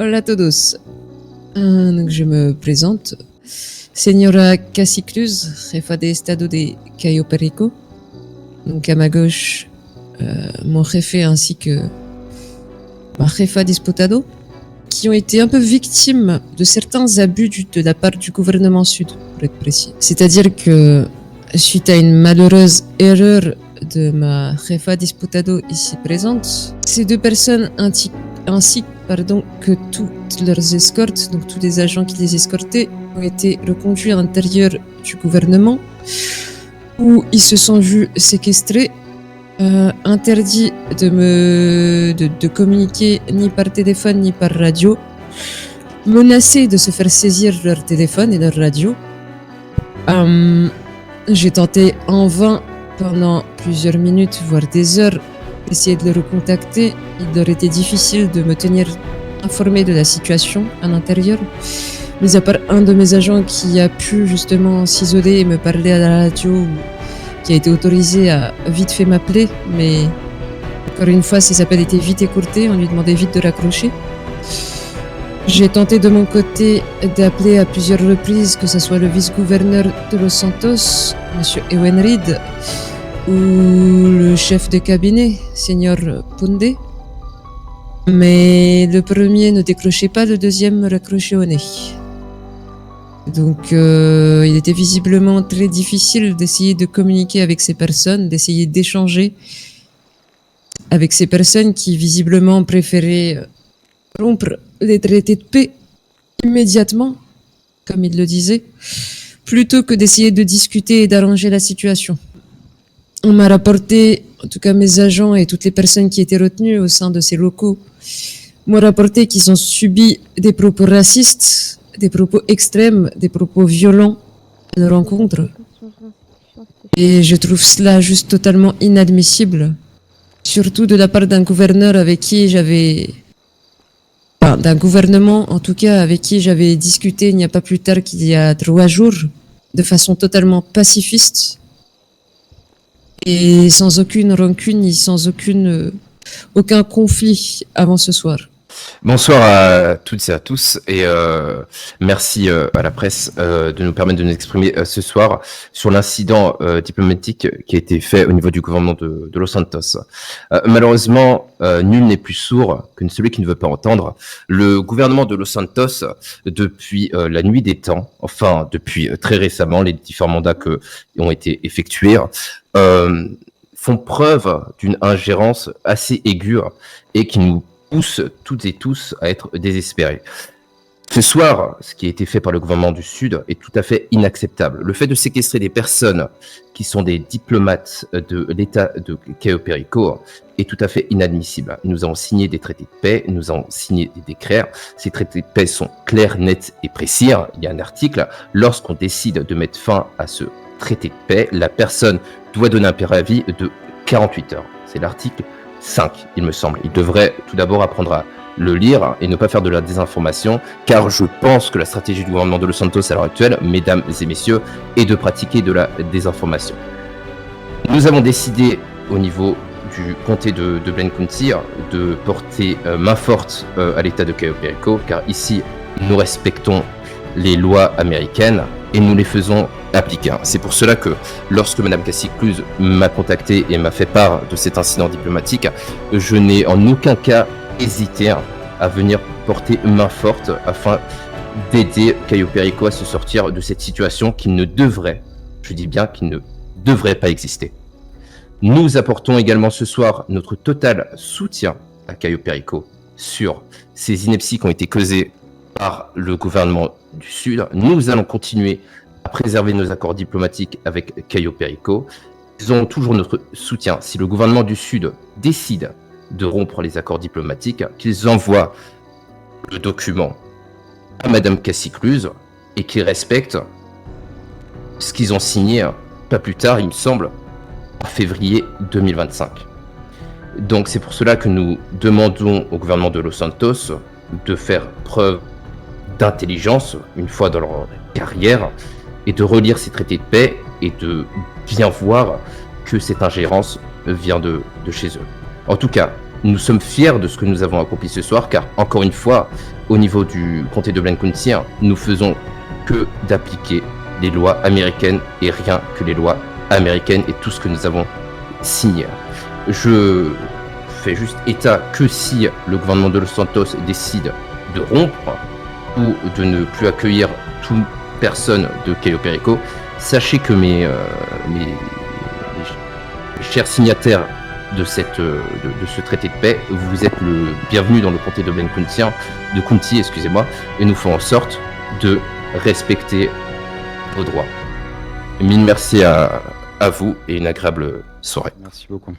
Hola a todos. Donc je me présente. Señora Casicluz, jefa de Estado de Cayo Perico. Donc à ma gauche, mon jefe ainsi que ma jefa disputado, qui ont été un peu victimes de certains abus de la part du gouvernement sud, pour être précis. C'est-à-dire que, suite à une malheureuse erreur de ma jefa disputado ici présente, ces deux personnes ainsi que toutes leurs escortes, donc tous les agents qui les escortaient, ont été reconduits à l'intérieur du gouvernement, où ils se sont vus séquestrés, interdit de communiquer ni par téléphone ni par radio, menacés de se faire saisir leur téléphone et leur radio. J'ai tenté en vain pendant plusieurs minutes, voire des heures, d'essayer de le recontacter. Il leur était difficile de me tenir informé de la situation à l'intérieur, mis à part un de mes agents qui a pu justement s'isoler et me parler à la radio, qui a été autorisé à vite fait m'appeler, mais encore une fois, ses appels étaient vite écourtés, on lui demandait vite de raccrocher. J'ai tenté de mon côté d'appeler à plusieurs reprises, que ce soit le vice-gouverneur de Los Santos, M. Ewen Reed, ou le chef de cabinet, Senior Punde. Mais le premier ne décrochait pas, le deuxième me raccrochait au nez. Donc il était visiblement très difficile d'essayer de communiquer avec ces personnes, d'essayer d'échanger avec ces personnes qui visiblement préféraient rompre les traités de paix immédiatement, comme il le disait, plutôt que d'essayer de discuter et d'arranger la situation. On m'a rapporté, en tout cas mes agents et toutes les personnes qui étaient retenues au sein de ces locaux, m'ont rapporté qu'ils ont subi des propos racistes, des propos extrêmes, des propos violents à leur encontre. Et je trouve cela juste totalement inadmissible, surtout de la part d'un gouverneur avec qui d'un gouvernement en tout cas avec qui j'avais discuté il n'y a pas plus tard qu'il y a 3 jours, de façon totalement pacifiste et sans aucune rancune ni sans aucun conflit avant ce soir. Bonsoir à toutes et à tous et merci à la presse de nous permettre de nous exprimer ce soir sur l'incident diplomatique qui a été fait au niveau du gouvernement de Los Santos. Malheureusement, nul n'est plus sourd que celui qui ne veut pas entendre. Le gouvernement de Los Santos, depuis la nuit des temps, enfin depuis très récemment, les différents mandats qui ont été effectués, font preuve d'une ingérence assez aiguë et qui nous pousse toutes et tous à être désespérés. Ce soir, ce qui a été fait par le gouvernement du Sud est tout à fait inacceptable. Le fait de séquestrer des personnes qui sont des diplomates de l'État de Cayo Perico est tout à fait inadmissible. Nous avons signé des traités de paix, nous avons signé des décrets. Ces traités de paix sont clairs, nets et précis. Il y a un article. Lorsqu'on décide de mettre fin à ce traité de paix, la personne doit donner un préavis de 48 heures. C'est l'article 5, il me semble. Il devrait tout d'abord apprendre à le lire et ne pas faire de la désinformation, car je pense que la stratégie du gouvernement de Los Santos à l'heure actuelle, mesdames et messieurs, est de pratiquer de la désinformation. Nous avons décidé au niveau du comté de Blaine County de porter main forte à l'état de Cayo Perico, car ici nous respectons les lois américaines et nous les faisons appliquer. C'est pour cela que lorsque Madame Casicluz m'a contacté et m'a fait part de cet incident diplomatique, je n'ai en aucun cas hésité à venir porter main forte afin d'aider Cayo Perico à se sortir de cette situation qui ne devrait, je dis bien qui ne devrait pas exister. Nous apportons également ce soir notre total soutien à Cayo Perico sur ces inepties qui ont été causées par le gouvernement du Sud. Nous allons continuer à préserver nos accords diplomatiques avec Cayo Perico. Ils ont toujours notre soutien. Si le gouvernement du Sud décide de rompre les accords diplomatiques, qu'ils envoient le document à Madame Casicluz et qu'ils respectent ce qu'ils ont signé pas plus tard, il me semble, en février 2025. Donc c'est pour cela que nous demandons au gouvernement de Los Santos de faire preuve d'intelligence une fois dans leur carrière et de relire ces traités de paix et de bien voir que cette ingérence vient de chez eux. En tout cas, nous sommes fiers de ce que nous avons accompli ce soir, car encore une fois, au niveau du comté de Blaine County, nous faisons que d'appliquer les lois américaines et rien que les lois américaines et tout ce que nous avons signé. Je fais juste état que si le gouvernement de Los Santos décide de rompre ou de ne plus accueillir toute personne de Cayo Perico, sachez que mes chers signataires de ce traité de paix, vous êtes le bienvenu dans le comté de Blaine County, excusez-moi, et nous ferons en sorte de respecter vos droits. Mille merci à vous et une agréable soirée. Merci beaucoup.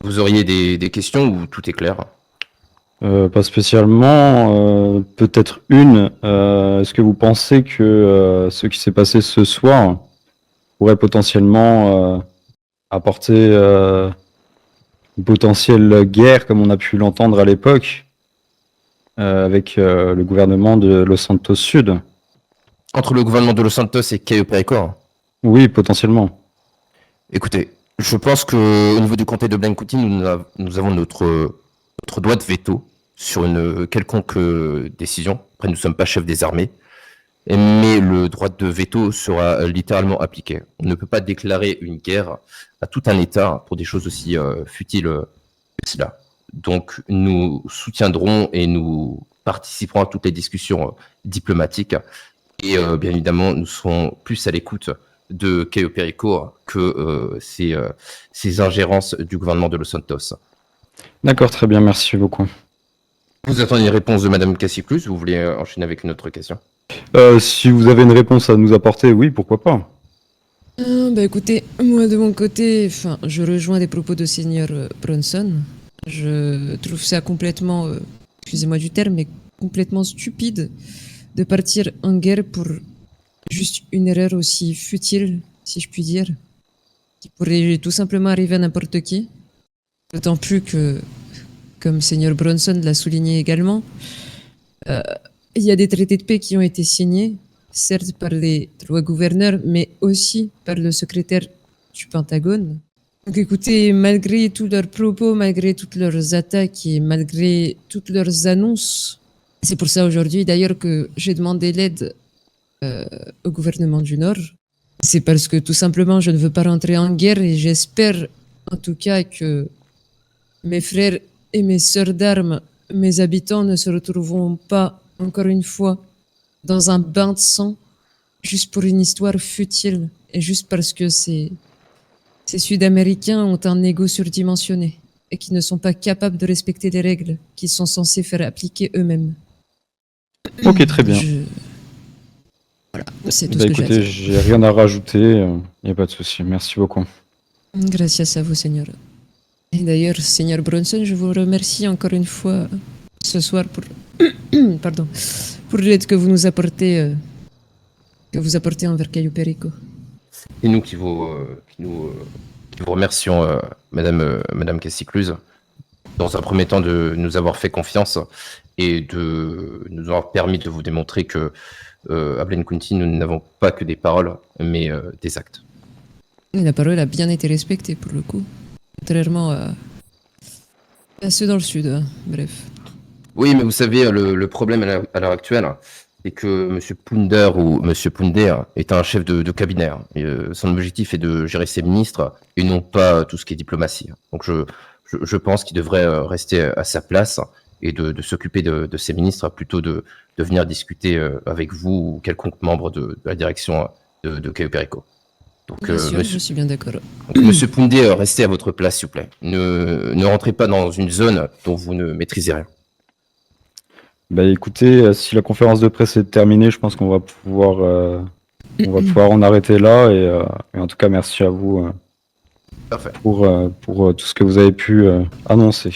Vous auriez des questions ou tout est clair? Pas spécialement. Peut-être une. Est-ce que vous pensez que ce qui s'est passé ce soir pourrait potentiellement apporter une potentielle guerre, comme on a pu l'entendre à l'époque, avec le gouvernement de Los Santos Sud? Entre le gouvernement de Los Santos et Cayo Perico? Oui, potentiellement. Écoutez, je pense que au niveau du comté de Blaine County, nous avons notre droit de veto sur une quelconque décision. Après, nous ne sommes pas chefs des armées, mais le droit de veto sera littéralement appliqué. On ne peut pas déclarer une guerre à tout un État pour des choses aussi futiles que cela. Donc, nous soutiendrons et nous participerons à toutes les discussions diplomatiques. Et bien évidemment, nous serons plus à l'écoute de Cayo Perico que ces ingérences du gouvernement de Los Santos. D'accord, très bien, merci beaucoup. Vous attendez une réponse de Madame Cassiclus ou vous voulez enchaîner avec une autre question? Si vous avez une réponse à nous apporter, oui, pourquoi pas. Écoutez, moi de mon côté, je rejoins les propos de Seigneur Bronson. Je trouve ça complètement, excusez-moi du terme, mais complètement stupide de partir en guerre pour juste une erreur aussi futile, si je puis dire, qui pourrait tout simplement arriver à n'importe qui. D'autant plus que, comme Seigneur Bronson l'a souligné également, il y a des traités de paix qui ont été signés, certes par les 3 gouverneurs, mais aussi par le secrétaire du Pentagone. Donc écoutez, malgré tous leurs propos, malgré toutes leurs attaques et malgré toutes leurs annonces, c'est pour ça aujourd'hui d'ailleurs que j'ai demandé l'aide au gouvernement du Nord. C'est parce que tout simplement je ne veux pas rentrer en guerre et j'espère en tout cas que mes frères et mes sœurs d'armes, mes habitants ne se retrouveront pas encore une fois dans un bain de sang juste pour une histoire futile et juste parce que ces Sud-Américains ont un ego surdimensionné et qui ne sont pas capables de respecter les règles qu'ils sont censés faire appliquer eux-mêmes. Ok, très bien. Voilà, c'est tout ce que j'ai à Écoutez, dire. j'ai rien à rajouter, il n'y a pas de souci. Merci beaucoup. Gracias à vous, Seigneur. Et d'ailleurs, Seigneur Bronson, je vous remercie encore une fois ce soir pour, pardon, pour l'aide que vous nous apportez, envers Cayo Perico. Et nous qui vous remercions, Madame Cassicluse, dans un premier temps de nous avoir fait confiance et de nous avoir permis de vous démontrer que à Blaine County, nous n'avons pas que des paroles, mais des actes. Et la parole a bien été respectée pour le coup, contrairement à ceux dans le sud. Hein. Bref. Oui, mais vous savez, le problème à l'heure actuelle, c'est que M. Pounder ou M. Pounder est un chef de cabinet. Et, son objectif est de gérer ses ministres et non pas tout ce qui est diplomatie. Donc je pense qu'il devrait rester à sa place et de s'occuper de ses ministres plutôt de venir discuter avec vous ou quelconque membre de la direction de Cayo Perico. Donc, Bien sûr, je suis bien d'accord. Monsieur Pounder, restez à votre place, s'il vous plaît. Ne rentrez pas dans une zone dont vous ne maîtrisez rien. Bah écoutez, si la conférence de presse est terminée, je pense qu'on va pouvoir en arrêter là. Et en tout cas, merci à vous Parfait. pour tout ce que vous avez pu annoncer.